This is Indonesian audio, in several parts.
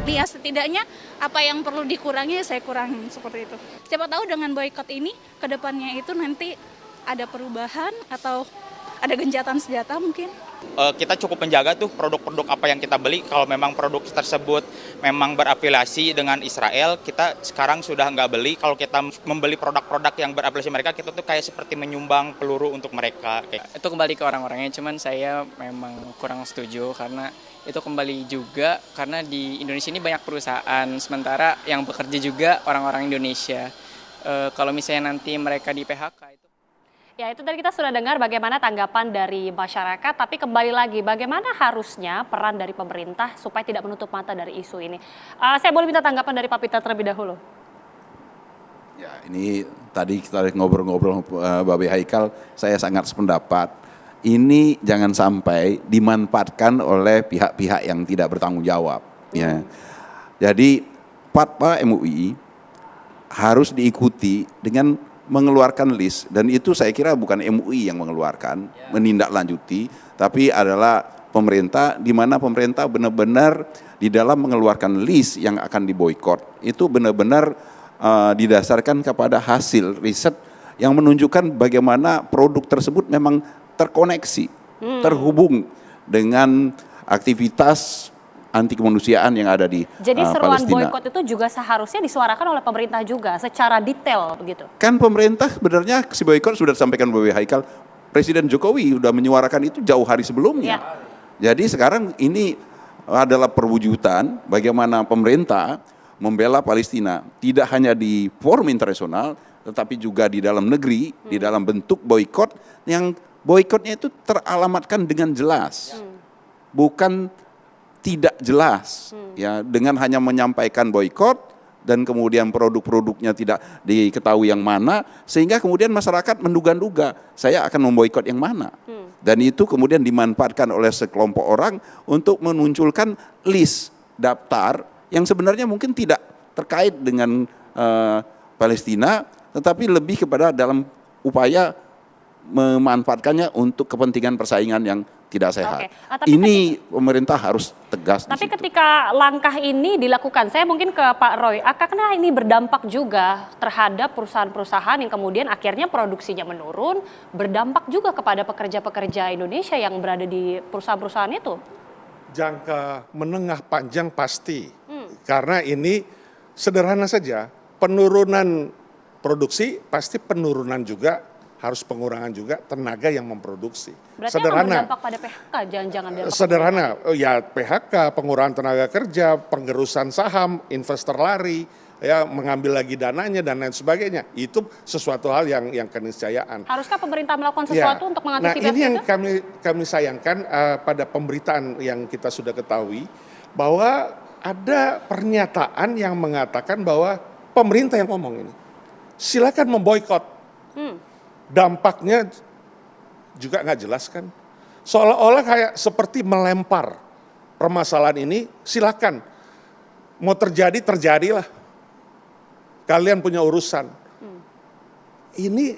Ya setidaknya apa yang perlu dikurangi saya kurangin seperti itu. Siapa tahu dengan boykot ini ke depannya itu nanti ada perubahan atau ada gencatan senjata mungkin. Kita cukup menjaga tuh produk-produk apa yang kita beli. Kalau memang produk tersebut memang berafiliasi dengan Israel, kita sekarang sudah nggak beli. Kalau kita membeli produk-produk yang berafiliasi mereka, kita tuh kayak seperti menyumbang peluru untuk mereka. Itu kembali ke orang-orangnya, cuman saya memang kurang setuju karena itu kembali juga karena di Indonesia ini banyak perusahaan, sementara yang bekerja juga orang-orang Indonesia. Kalau misalnya nanti mereka di PHK itu. Ya, itu tadi kita sudah dengar bagaimana tanggapan dari masyarakat, tapi kembali lagi bagaimana harusnya peran dari pemerintah supaya tidak menutup mata dari isu ini. Saya boleh minta tanggapan dari Pak Peter terlebih dahulu. Ya, ini tadi kita ngobrol-ngobrol Babe Haikal, saya sangat sependapat. Ini jangan sampai dimanfaatkan oleh pihak-pihak yang tidak bertanggung jawab. Ya. Jadi fatwa MUI harus diikuti dengan mengeluarkan list, dan itu saya kira bukan MUI yang mengeluarkan, menindaklanjuti, tapi adalah pemerintah, di mana pemerintah benar-benar di dalam mengeluarkan list yang akan diboikot itu benar-benar didasarkan kepada hasil riset yang menunjukkan bagaimana produk tersebut memang terkoneksi, terhubung dengan aktivitas anti kemanusiaan yang ada di Jadi seruan Palestina. boykot itu juga seharusnya disuarakan oleh pemerintah juga secara detail begitu. Kan pemerintah sebenarnya si boykot sudah disampaikan Bapak Haikal, Presiden Jokowi sudah menyuarakan itu jauh hari sebelumnya. Jadi sekarang ini adalah perwujudan bagaimana pemerintah membela Palestina, tidak hanya di forum internasional, tetapi juga di dalam negeri, di dalam bentuk boykot, yang boykotnya itu teralamatkan dengan jelas, bukan tidak jelas, ya, dengan hanya menyampaikan boykot dan kemudian produk-produknya tidak diketahui yang mana, sehingga kemudian masyarakat menduga-duga saya akan memboikot yang mana, dan itu kemudian dimanfaatkan oleh sekelompok orang untuk menunjukkan list daftar yang sebenarnya mungkin tidak terkait dengan Palestina, tetapi lebih kepada dalam upaya memanfaatkannya untuk kepentingan persaingan yang tidak sehat. Ini pemerintah harus tegas. Tapi ketika langkah ini dilakukan, saya mungkin ke Pak Roy, karena ini berdampak juga terhadap perusahaan-perusahaan yang kemudian akhirnya produksinya menurun, berdampak juga kepada pekerja-pekerja Indonesia yang berada di perusahaan-perusahaan itu. Jangka menengah panjang pasti, karena ini sederhana saja, penurunan produksi pasti penurunan juga, harus pengurangan juga tenaga yang memproduksi. Berarti sederhana. berdampak pada PHK, jangan-jangan sederhana, ya PHK, pengurangan tenaga kerja, penggerusan saham, investor lari, ya mengambil lagi dananya dan lain sebagainya. Itu sesuatu hal yang keniscayaan. Haruskah pemerintah melakukan sesuatu untuk mengantisipasi itu? Nah, ini yang kami sayangkan pada pemberitaan yang kita sudah ketahui, bahwa ada pernyataan yang mengatakan bahwa pemerintah yang ngomong ini, silakan memboikot. Dampaknya juga nggak jelas kan. Seolah-olah kayak seperti melempar permasalahan ini, silakan. Mau terjadi, terjadilah. Kalian punya urusan. Ini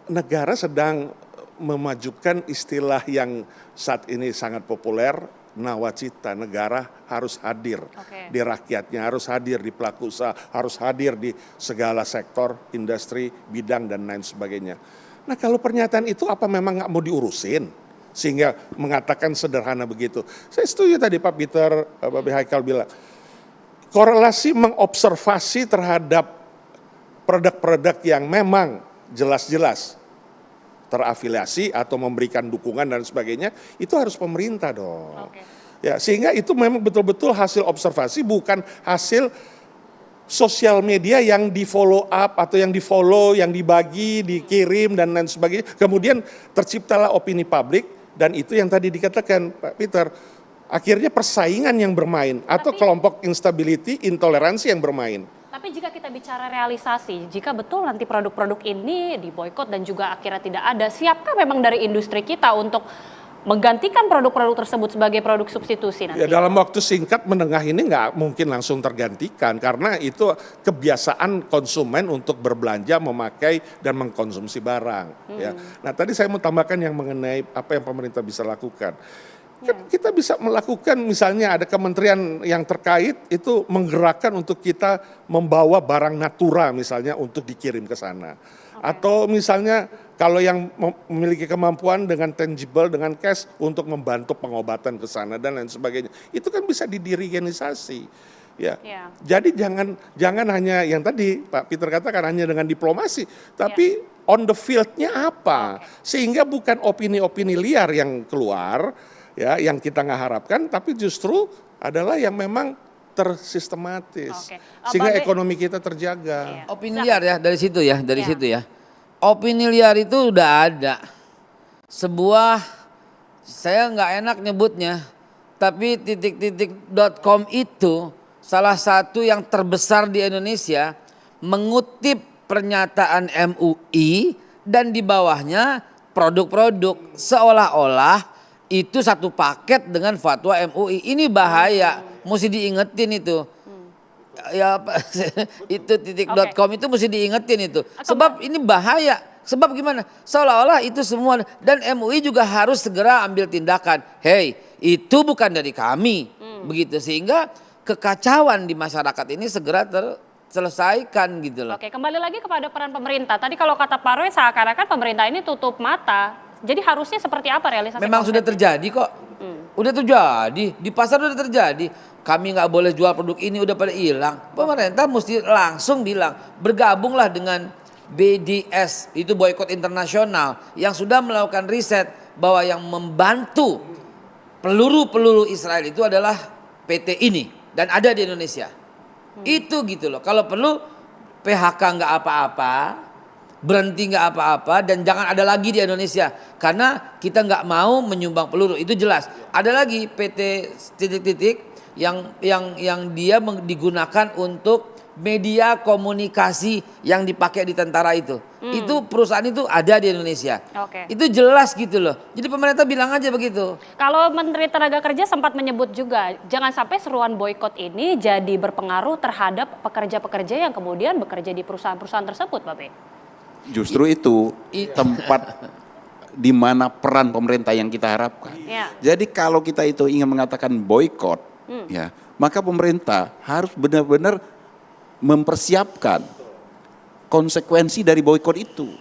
negara sedang memajukan istilah yang saat ini sangat populer, nawacita. Negara harus hadir di rakyatnya, harus hadir di pelaku usaha, harus hadir di segala sektor, industri, bidang, dan lain sebagainya. Nah, kalau pernyataan itu apa memang nggak mau diurusin? Sehingga mengatakan sederhana begitu. Saya setuju tadi Pak Peter, Babe Haikal bilang, korelasi mengobservasi terhadap produk-produk yang memang jelas-jelas terafiliasi atau memberikan dukungan dan sebagainya, itu harus pemerintah dong. Ya, sehingga itu memang betul-betul hasil observasi, bukan hasil sosial media yang di follow up atau yang di follow, yang dibagi, dikirim dan lain sebagainya. Kemudian terciptalah opini publik, dan itu yang tadi dikatakan Pak Peter, akhirnya persaingan yang bermain atau kelompok instability, intoleransi yang bermain. Tapi jika kita bicara realisasi, jika betul nanti produk-produk ini diboikot dan juga akhirnya tidak ada, siapkah memang dari industri kita untuk menggantikan produk-produk tersebut sebagai produk substitusi nanti? Ya, dalam waktu singkat menengah ini nggak mungkin langsung tergantikan, karena itu kebiasaan konsumen untuk berbelanja, memakai, dan mengkonsumsi barang. Ya. Nah, tadi saya mau tambahkan yang mengenai apa yang pemerintah bisa lakukan. Kan kita bisa melakukan, misalnya ada kementerian yang terkait itu menggerakkan untuk kita membawa barang natura misalnya untuk dikirim ke sana. Atau misalnya kalau yang memiliki kemampuan dengan tangible, dengan cash untuk membantu pengobatan ke sana dan lain sebagainya. Itu kan bisa didirigenisasi. Ya. Jadi jangan hanya yang tadi Pak Peter katakan hanya dengan diplomasi, tapi on the field-nya apa? Sehingga bukan opini-opini liar yang keluar, ya, yang kita nggak harapkan, tapi justru adalah yang memang tersistematis, sehingga ekonomi kita terjaga. Opini liar ya dari situ ya, situ ya. Opini liar itu udah ada. Sebuah, saya nggak enak nyebutnya, tapi titik-titik.com itu salah satu yang terbesar di Indonesia mengutip pernyataan MUI dan di bawahnya produk-produk seolah-olah itu satu paket dengan fatwa MUI. Ini bahaya, mesti diingetin itu. Ya itu titik.com itu mesti diingetin itu. Sebab ini bahaya. Sebab gimana? Seolah-olah itu semua, dan MUI juga harus segera ambil tindakan. Hey, itu bukan dari kami. Begitu, sehingga kekacauan di masyarakat ini segera terselesaikan gitu loh. Oke, kembali lagi kepada peran pemerintah. Tadi kalau kata Pak Roy seakan-akan pemerintah ini tutup mata. Jadi harusnya seperti apa realisasi? Memang sudah terjadi kok. Udah terjadi, di pasar udah terjadi. Kami nggak boleh jual produk ini, udah pada hilang. Pemerintah mesti langsung bilang, bergabunglah dengan BDS, itu boykot internasional, yang sudah melakukan riset bahwa yang membantu peluru-peluru Israel itu adalah PT ini dan ada di Indonesia. Itu gitu loh. Kalau perlu PHK nggak apa-apa, berhenti nggak apa-apa, dan jangan ada lagi di Indonesia karena kita nggak mau menyumbang peluru, itu jelas. Ada lagi PT titik-titik yang dia digunakan untuk media komunikasi yang dipakai di tentara itu. Itu perusahaan itu ada di Indonesia. Itu jelas gitu loh. Jadi pemerintah bilang aja begitu. Kalau Menteri Tenaga Kerja sempat menyebut juga, jangan sampai seruan boykot ini jadi berpengaruh terhadap pekerja-pekerja yang kemudian bekerja di perusahaan-perusahaan tersebut, Bapak. Justru itu tempat di mana peran pemerintah yang kita harapkan. Jadi kalau kita itu ingin mengatakan boykot, ya, maka pemerintah harus benar-benar mempersiapkan konsekuensi dari boykot itu.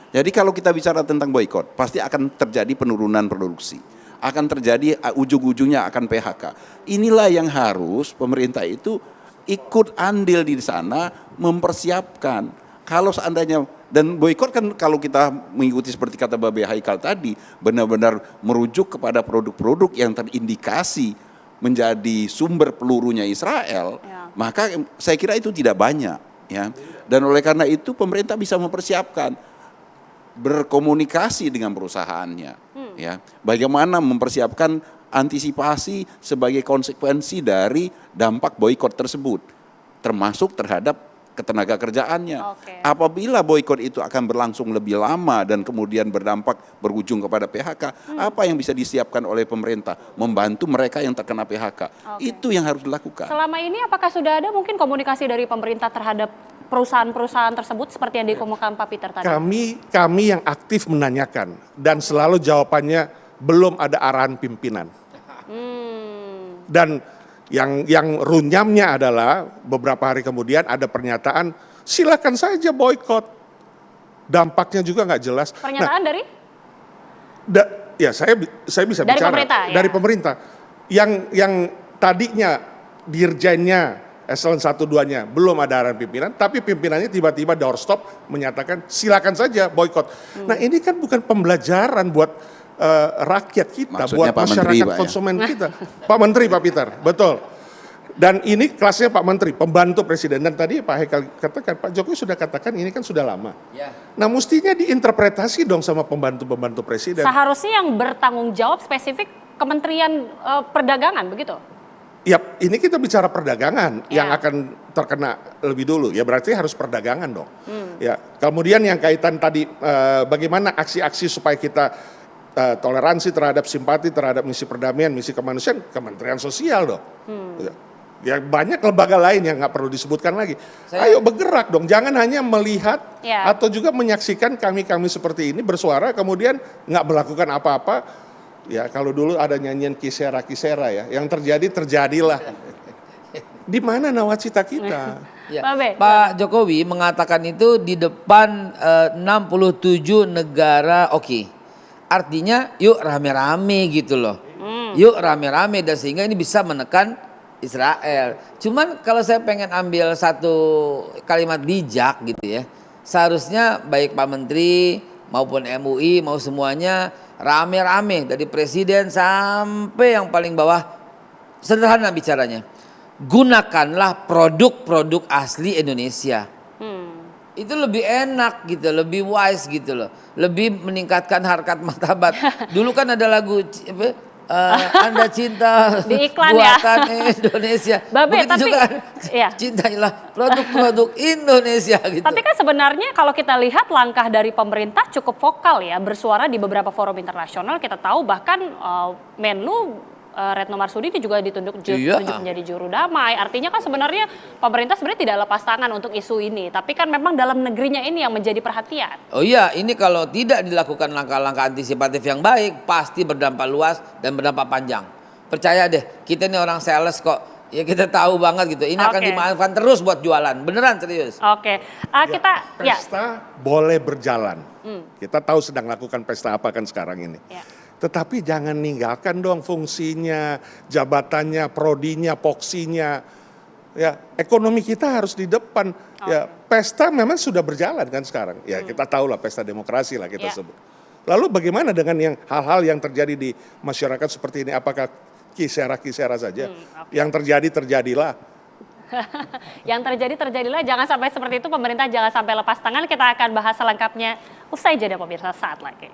Jadi kalau kita bicara tentang boykot, pasti akan terjadi penurunan produksi, akan terjadi ujung-ujungnya akan PHK. Inilah yang harus pemerintah itu ikut andil di sana, mempersiapkan. Kalau seandainya, dan boykot kan kalau kita mengikuti seperti kata Babe Haikal tadi, benar-benar merujuk kepada produk-produk yang terindikasi menjadi sumber pelurunya Israel, maka saya kira itu tidak banyak, ya. Dan oleh karena itu pemerintah bisa mempersiapkan, berkomunikasi dengan perusahaannya, ya. Bagaimana mempersiapkan antisipasi sebagai konsekuensi dari dampak boykot tersebut, termasuk terhadap ketenaga kerjaannya. Apabila boykot itu akan berlangsung lebih lama dan kemudian berdampak berujung kepada PHK, apa yang bisa disiapkan oleh pemerintah membantu mereka yang terkena PHK? Itu yang harus dilakukan. Selama ini apakah sudah ada mungkin komunikasi dari pemerintah terhadap perusahaan-perusahaan tersebut seperti yang dikemukakan Pak Peter tadi? Kami yang aktif menanyakan dan selalu jawabannya belum ada arahan pimpinan. Dan yang runyamnya adalah beberapa hari kemudian ada pernyataan silakan saja boykot, dampaknya juga nggak jelas. Pernyataan dari? Ya saya bisa dari bicara pemerintah, dari pemerintah. Yang tadinya dirjennya eselon 1-2-nya belum ada arahan pimpinan, tapi pimpinannya tiba-tiba doorstop menyatakan silakan saja boykot. Nah ini kan bukan pembelajaran buat rakyat kita, maksudnya buat Pak masyarakat Menteri, konsumen kita. Pak Menteri, Pak Peter, betul. Dan ini kelasnya Pak Menteri, pembantu Presiden. Dan tadi Pak Haikal katakan, Pak Jokowi sudah katakan ini kan sudah lama. Nah mestinya diinterpretasi dong sama pembantu-pembantu Presiden. Seharusnya yang bertanggung jawab spesifik Kementerian Perdagangan, begitu? Ya, ini kita bicara perdagangan yang akan terkena lebih dulu. Ya berarti harus perdagangan dong. Ya, kemudian yang kaitan tadi bagaimana aksi-aksi supaya kita toleransi terhadap simpati terhadap misi perdamaian, misi kemanusiaan, Kementerian Sosial dong. Ya banyak lembaga lain yang nggak perlu disebutkan lagi. Ayo bergerak dong, jangan hanya melihat atau juga menyaksikan kami-kami seperti ini bersuara kemudian nggak melakukan apa-apa. Ya kalau dulu ada nyanyian kisera-kisera ya, yang terjadi terjadilah. Di mana nawacita kita? Ya. Pak Abe. Pak Jokowi mengatakan itu di depan 67 negara oke. Artinya yuk rame-rame gitu loh. Yuk rame-rame dan sehingga ini bisa menekan Israel. Cuman kalau saya pengen ambil satu kalimat bijak gitu ya. Seharusnya baik Pak Menteri maupun MUI mau semuanya rame-rame dari presiden sampai yang paling bawah, sederhana bicaranya. Gunakanlah produk-produk asli Indonesia. Itu lebih enak gitu, lebih wise gitu loh. Lebih meningkatkan harkat martabat. Dulu kan ada lagu Anda cinta Di iklan ya. buatan Indonesia. Babe, Begitu tapi juga iya. cintailah produk-produk Indonesia gitu. Tapi kan sebenarnya kalau kita lihat langkah dari pemerintah cukup vokal ya, bersuara di beberapa forum internasional. Kita tahu bahkan Menlu Retno Marsudi ini juga ditunjuk Iya. menjadi juru damai. Artinya kan sebenarnya pemerintah sebenarnya tidak lepas tangan untuk isu ini. Tapi kan memang dalam negerinya ini yang menjadi perhatian. Oh iya, ini kalau tidak dilakukan langkah-langkah antisipatif yang baik, pasti berdampak luas dan berdampak panjang. Percaya deh, kita ini orang sales kok. Ya kita tahu banget gitu. Ini akan Oke. dimanfaatkan terus buat jualan. Beneran serius. Oke, kita ya. Pesta boleh berjalan. Kita tahu sedang lakukan pesta apa kan sekarang ini. Ya. Tetapi jangan ninggalkan dong fungsinya, jabatannya, prodinya, poksinya. Ya, ekonomi kita harus di depan. Ya, pesta memang sudah berjalan kan sekarang. Ya, kita tahu lah pesta demokrasi lah kita Ya. sebut. Lalu bagaimana dengan yang hal-hal yang terjadi di masyarakat seperti ini? Apakah kisera-kisera saja? Yang terjadi terjadilah. Yang terjadilah, jangan sampai seperti itu. Pemerintah jangan sampai lepas tangan. Kita akan bahas selengkapnya usai jeda pemirsa saat lagi.